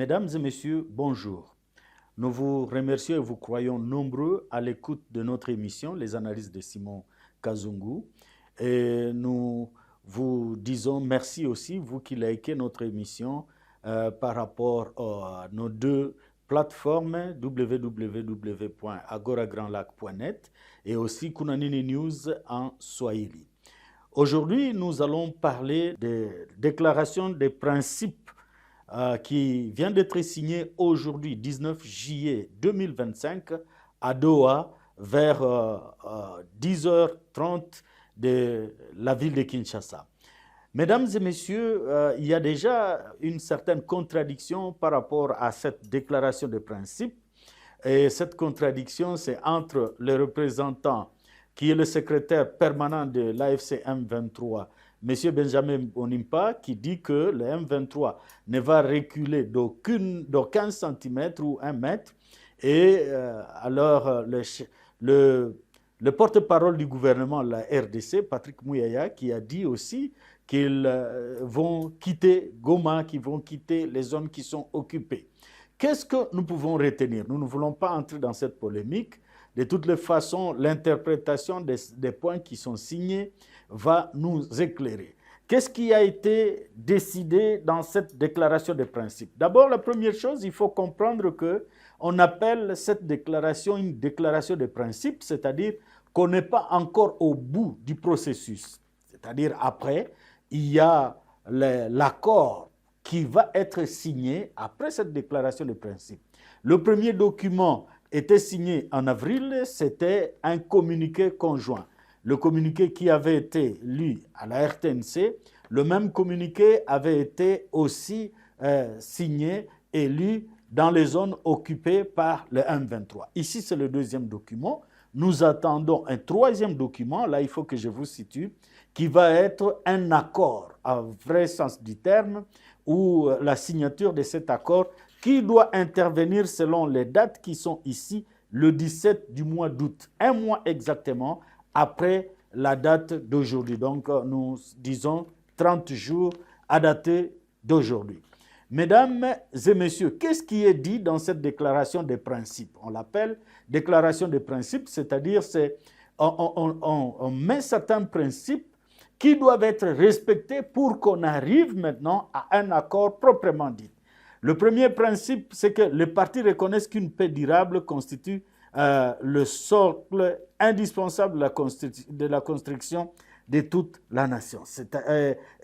Mesdames et messieurs, bonjour. Nous vous remercions et vous croyons nombreux à l'écoute de notre émission, Les analyses de Simon Kazungu. Et nous vous disons merci aussi, vous qui likez notre émission par rapport à nos deux plateformes www.agoragrandlac.net et aussi Kunanini News en Swahili. Aujourd'hui, nous allons parler des déclarations des principes qui vient d'être signée aujourd'hui, 19 juillet 2025, à Doha, vers 10h30 de la ville de Kinshasa. Mesdames et messieurs, il y a déjà une certaine contradiction par rapport à cette déclaration de principe. Et cette contradiction, c'est entre le représentant qui est le secrétaire permanent de l'AFC M23, M. Benjamin Bonimpa, qui dit que le M23 ne va reculer d'aucun centimètre ou un mètre. Et alors, le porte-parole du gouvernement, la RDC, Patrick Mouyaya, qui a dit aussi qu'ils vont quitter Goma, qu'ils vont quitter les zones qui sont occupées. Qu'est-ce que nous pouvons retenir? Nous ne voulons pas entrer dans cette polémique. De toutes les façons, l'interprétation des points qui sont signés va nous éclairer. Qu'est-ce qui a été décidé dans cette déclaration de principe? D'abord, la première chose, il faut comprendre qu'on appelle cette déclaration une déclaration de principe, c'est-à-dire qu'on n'est pas encore au bout du processus. C'est-à-dire après, il y a l'accord qui va être signé après cette déclaration de principe. Le premier document était signé en avril, c'était un communiqué conjoint. Le communiqué qui avait été lu à la RTNC, le même communiqué avait été aussi signé et lu dans les zones occupées par le M23. Ici, c'est le deuxième document. Nous attendons un troisième document, là il faut que je vous situe, qui va être un accord, à vrai sens du terme, ou la signature de cet accord qui doit intervenir selon les dates qui sont ici, le 17 du mois d'août, un mois exactement après la date d'aujourd'hui. Donc, nous disons 30 jours à dater d'aujourd'hui. Mesdames et messieurs, qu'est-ce qui est dit dans cette déclaration des principes? On l'appelle déclaration des principes, c'est-à-dire on met certains principes qui doivent être respectés pour qu'on arrive maintenant à un accord proprement dit. Le premier principe, c'est que les partis reconnaissent qu'une paix durable constitue le socle indispensable de la construction de toute la nation.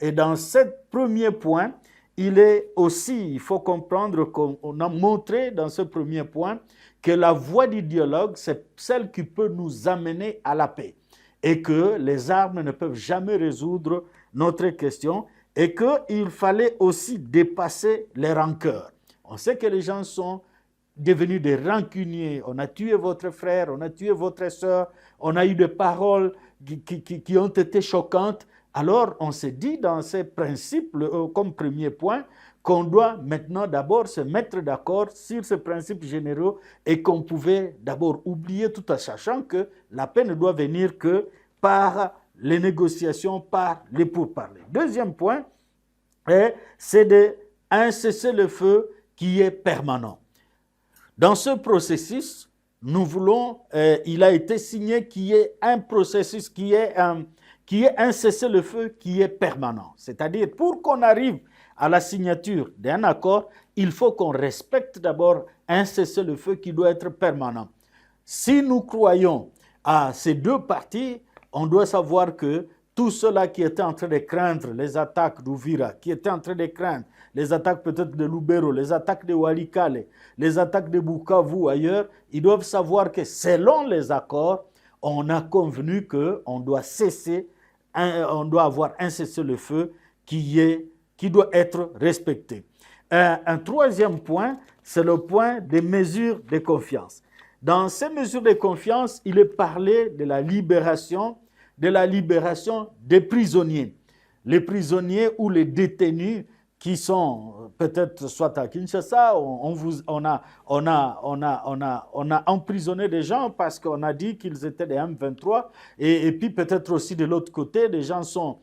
Et dans ce premier point, il faut comprendre qu'on a montré dans ce premier point que la voie du dialogue, c'est celle qui peut nous amener à la paix et que les armes ne peuvent jamais résoudre notre question et qu'il fallait aussi dépasser les rancœurs. On sait que les gens sont devenus des rancuniers. On a tué votre frère, on a tué votre soeur, on a eu des paroles qui ont été choquantes. Alors, on s'est dit dans ces principes, comme premier point, qu'on doit maintenant d'abord se mettre d'accord sur ces principes généraux et qu'on pouvait d'abord oublier tout en sachant que la paix ne doit venir que par les négociations, par les pourparlers. Deuxième point, c'est un cessez-le-feu qui est permanent. Dans ce processus, nous voulons, il a été signé qu'il y ait un processus qui est un cessez-le-feu qui est permanent. C'est-à-dire, pour qu'on arrive à la signature d'un accord, il faut qu'on respecte d'abord un cessez-le-feu qui doit être permanent. Si nous croyons à ces deux parties, on doit savoir que tous ceux-là qui étaient en train de craindre les attaques d'Ouvira, qui étaient en train de craindre les attaques peut-être de Lubero, les attaques de Walikale, les attaques de Bukavu ailleurs, ils doivent savoir que selon les accords, on a convenu qu'on doit cesser, on doit avoir un cessez-le-feu qui doit être respecté. Un troisième point, c'est le point des mesures de confiance. Dans ces mesures de confiance, il est parlé de la libération des prisonniers. Les prisonniers ou les détenus qui sont peut-être soit à Kinshasa, on a emprisonné des gens parce qu'on a dit qu'ils étaient des M23 et puis peut-être aussi de l'autre côté, des gens sont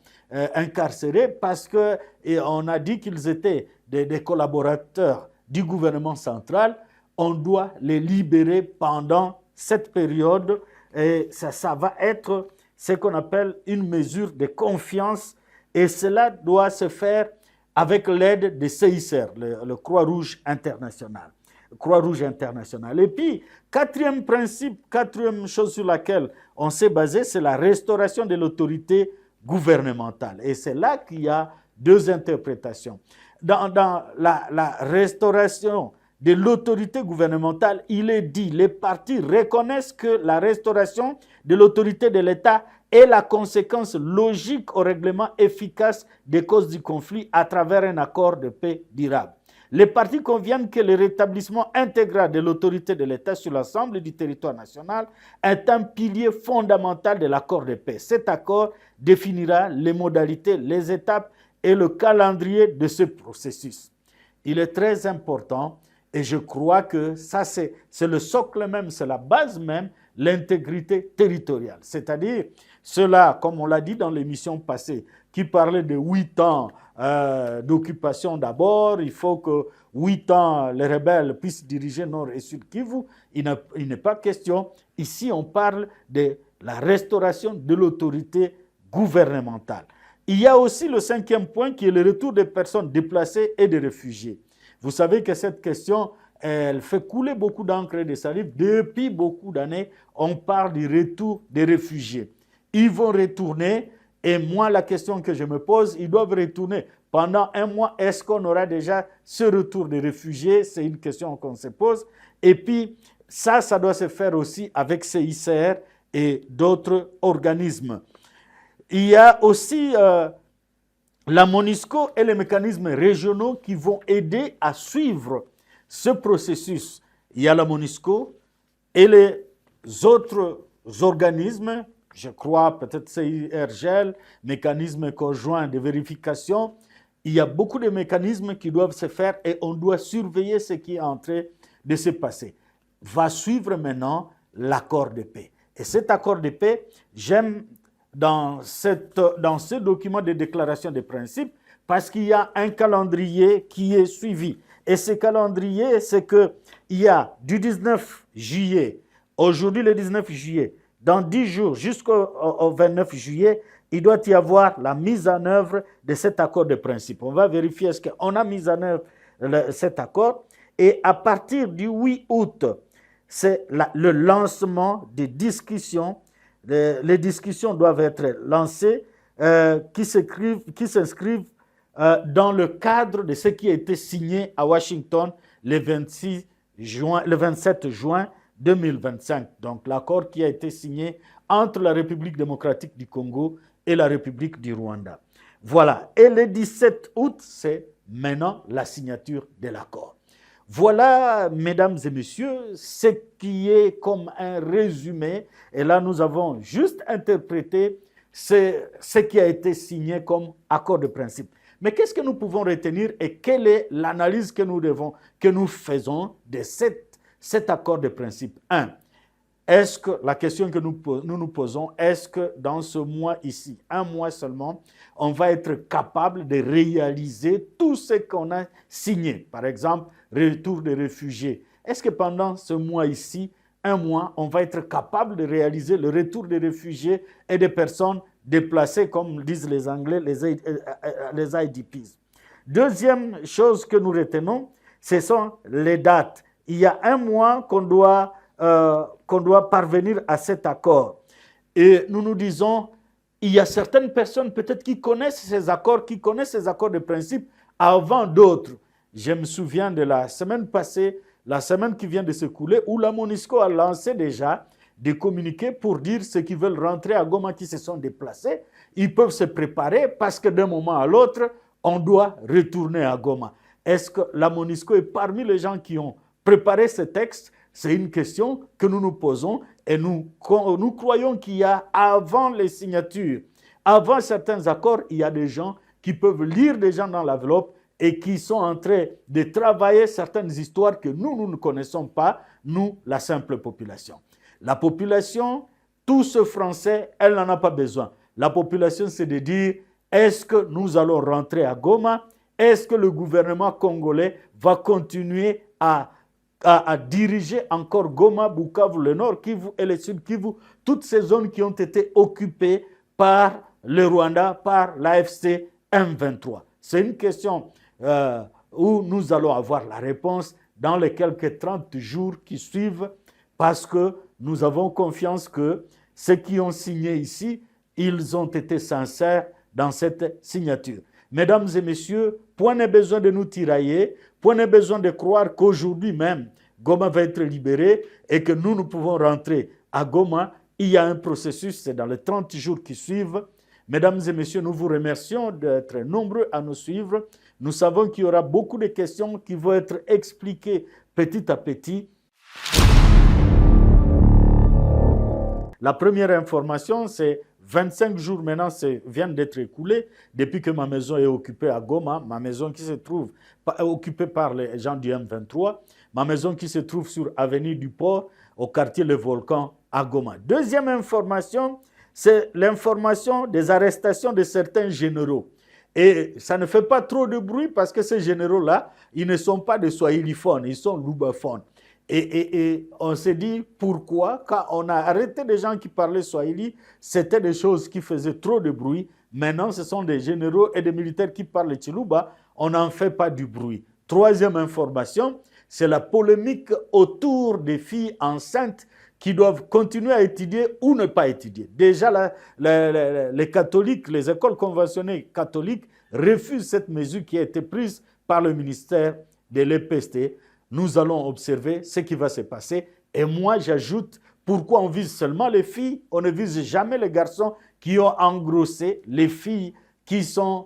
incarcérés parce qu'on a dit qu'ils étaient des collaborateurs du gouvernement central, on doit les libérer pendant cette période et ça va être ce qu'on appelle une mesure de confiance et cela doit se faire avec l'aide des CICR, le Croix-Rouge international. Croix-Rouge internationale. Et puis, quatrième principe, quatrième chose sur laquelle on s'est basé, c'est la restauration de l'autorité gouvernementale. Et c'est là qu'il y a deux interprétations. Dans la restauration de l'autorité gouvernementale, il est dit, les partis reconnaissent que la restauration de l'autorité de l'État est la conséquence logique au règlement efficace des causes du conflit à travers un accord de paix durable. Les partis conviennent que le rétablissement intégral de l'autorité de l'État sur l'ensemble du territoire national est un pilier fondamental de l'accord de paix. Cet accord définira les modalités, les étapes et le calendrier de ce processus. Il est très important et je crois que ça c'est le socle même, c'est la base même, l'intégrité territoriale. C'est-à-dire cela, comme on l'a dit dans l'émission passée, qui parlait de 8 ans d'occupation d'abord, il faut que 8 ans les rebelles puissent diriger Nord et Sud Kivu. Il n'est pas question. Ici, on parle de la restauration de l'autorité gouvernementale. Il y a aussi le cinquième point qui est le retour des personnes déplacées et des réfugiés. Vous savez que cette question, elle fait couler beaucoup d'encre et de salive. Depuis beaucoup d'années, on parle du retour des réfugiés. Ils vont retourner. Et moi, la question que je me pose, ils doivent retourner pendant un mois. Est-ce qu'on aura déjà ce retour des réfugiés? C'est une question qu'on se pose. Et puis, ça doit se faire aussi avec CICR et d'autres organismes. Il y a aussi la MONUSCO et les mécanismes régionaux qui vont aider à suivre ce processus. Il y a la MONUSCO et les autres organismes, je crois peut-être CIRGL, mécanisme conjoint de vérification. Il y a beaucoup de mécanismes qui doivent se faire et on doit surveiller ce qui est en train de se passer. Va suivre maintenant l'accord de paix. Et cet accord de paix, j'aime dans ce document de déclaration de principes parce qu'il y a un calendrier qui est suivi. Et ce calendrier, c'est qu'il y a du 19 juillet, aujourd'hui le 19 juillet, dans 10 jours jusqu'au 29 juillet, il doit y avoir la mise en œuvre de cet accord de principe. On va vérifier est-ce qu'on a mis en œuvre cet accord. Et à partir du 8 août, c'est le lancement des discussions. Les discussions doivent être lancées qui s'inscrivent dans le cadre de ce qui a été signé à Washington le 27 juin 2025, donc l'accord qui a été signé entre la République démocratique du Congo et la République du Rwanda. Voilà, et le 17 août, c'est maintenant la signature de l'accord. Voilà, mesdames et messieurs, ce qui est comme un résumé, et là nous avons juste interprété ce qui a été signé comme accord de principe. Mais qu'est-ce que nous pouvons retenir et quelle est l'analyse que nous faisons de cet accord de principe? 1. Est-ce que, la question que nous posons, est-ce que dans ce mois ici, un mois seulement, on va être capable de réaliser tout ce qu'on a signé? Par exemple, retour des réfugiés. Est-ce que pendant ce mois ici, un mois, on va être capable de réaliser le retour des réfugiés et des personnes déplacées, comme disent les Anglais, les IDPs? Deuxième chose que nous retenons, ce sont les dates. Il y a un mois qu'on doit parvenir à cet accord. Et nous nous disons, il y a certaines personnes peut-être qui connaissent ces accords de principe avant d'autres. Je me souviens de la semaine passée, la semaine qui vient de s'écouler, où la MONUSCO a lancé déjà des communiqués pour dire ceux qui veulent rentrer à Goma, qui se sont déplacés, ils peuvent se préparer parce que d'un moment à l'autre, on doit retourner à Goma. Est-ce que la MONUSCO est parmi les gens qui ont préparé ce texte? C'est une question que nous nous posons et nous croyons qu'il y a, avant les signatures, avant certains accords, il y a des gens qui peuvent lire déjà dans l'enveloppe et qui sont en train de travailler certaines histoires que nous ne connaissons pas, nous, la simple population. La population, tout ce français, elle n'en a pas besoin. La population, c'est de dire, est-ce que nous allons rentrer à Goma? est-ce que le gouvernement congolais va continuer à diriger encore Goma, Bukavu, le Nord Kivu et le Sud Kivu, toutes ces zones qui ont été occupées par le Rwanda, par l'AFC M23? C'est une question où nous allons avoir la réponse dans les quelques 30 jours qui suivent, parce que nous avons confiance que ceux qui ont signé ici, ils ont été sincères dans cette signature. Mesdames et messieurs, point n'est besoin de nous tirailler, point n'est besoin de croire qu'aujourd'hui même, Goma va être libéré et que nous pouvons rentrer à Goma. Il y a un processus, c'est dans les 30 jours qui suivent. Mesdames et messieurs, nous vous remercions d'être nombreux à nous suivre. Nous savons qu'il y aura beaucoup de questions qui vont être expliquées petit à petit. La première information, c'est 25 jours maintenant viennent d'être écoulés depuis que ma maison est occupée à Goma, ma maison qui se trouve occupée par les gens du M23, ma maison qui se trouve sur Avenue du Port, au quartier Le Volcan à Goma. Deuxième information, c'est l'information des arrestations de certains généraux. Et ça ne fait pas trop de bruit parce que ces généraux-là, ils ne sont pas des swahiliphones, ils sont loubaphones. Et on s'est dit pourquoi, quand on a arrêté des gens qui parlaient swahili, c'était des choses qui faisaient trop de bruit. Maintenant, ce sont des généraux et des militaires qui parlent Chiluba, on n'en fait pas du bruit. Troisième information, c'est la polémique autour des filles enceintes qui doivent continuer à étudier ou ne pas étudier. Déjà, les catholiques, les écoles conventionnées catholiques refusent cette mesure qui a été prise par le ministère de l'EPST. Nous allons observer ce qui va se passer. Et moi, j'ajoute, pourquoi on vise seulement les filles? On ne vise jamais les garçons qui ont engrossé les filles qui sont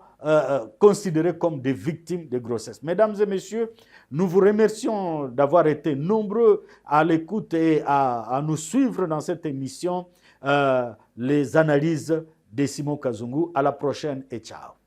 considérées comme des victimes de grossesse. Mesdames et messieurs, nous vous remercions d'avoir été nombreux à l'écoute et à nous suivre dans cette émission, les analyses de Simon Kazungu. À la prochaine et ciao.